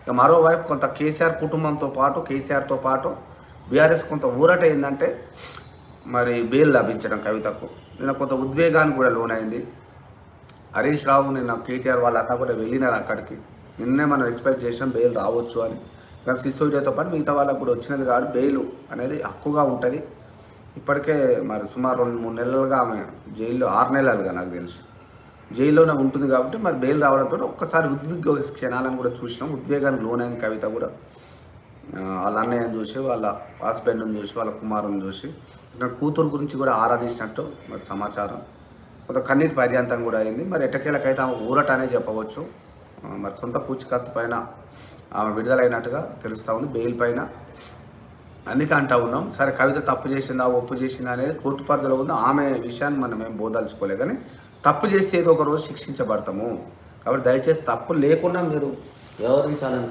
ఇక మరోవైపు కొంత కేసీఆర్ కుటుంబంతో పాటు కేసీఆర్తో పాటు బీఆర్ఎస్ కొంత ఊరట ఏంటంటే మరి బెయిల్ లభించడం కవితకు నిన్న కొంత ఉద్వేగానికి కూడా లోనైంది. హరీష్ రావు నిన్న కేటీఆర్ వాళ్ళ అన్న కూడా వెళ్ళినారు అక్కడికి. నిన్నే మనం ఎక్స్పెక్ట్ చేసినాం బెయిల్ రావచ్చు అని. ఇంకా సిసోడియాతో పాటు మిగతా వాళ్ళకు కూడా వచ్చినది కాబట్టి బెయిల్ అనేది హక్కుగా ఉంటుంది. ఇప్పటికే మరి సుమారు 2-3 నెలలుగా ఆమె జైల్లో 6 నెలలుగా నాకు తెలుసు జైల్లోనే ఉంటుంది కాబట్టి మరి బెయిల్ రావడంతో ఒక్కసారి ఉద్విగ్న క్షణాలను కూడా చూసినాం. ఉద్వేగానికి లోనైంది కవిత కూడా. వాళ్ళ అన్నయ్యని చూసి, వాళ్ళ హస్బెండ్ని చూసి, వాళ్ళ కుమారుని చూసి, కూతురు గురించి కూడా ఆరాధించినట్టు మరి సమాచారం. కొంత కన్నీటి పర్యాంతం కూడా అయింది. మరి ఎట్టకేలకైతే ఆమె ఊరట అనే చెప్పవచ్చు. మరి సొంత పూచికత్తు పైన ఆమె విడుదలైనట్టుగా తెలుస్తూ ఉంది, బెయిల్ పైన. అందుకే అంటూ ఉన్నాం, సరే కవిత తప్పు చేసిందా ఒప్పు చేసిందా అనేది కోర్టు పరిధిలో ఉంది. ఆమె విషయాన్ని మనం ఏం బోదలుచుకోలే, కానీ తప్పు చేస్తే ఏదో ఒక రోజు శిక్షించబడతాము. కాబట్టి దయచేసి తప్పు లేకుండా మీరు వ్యవహరించాలని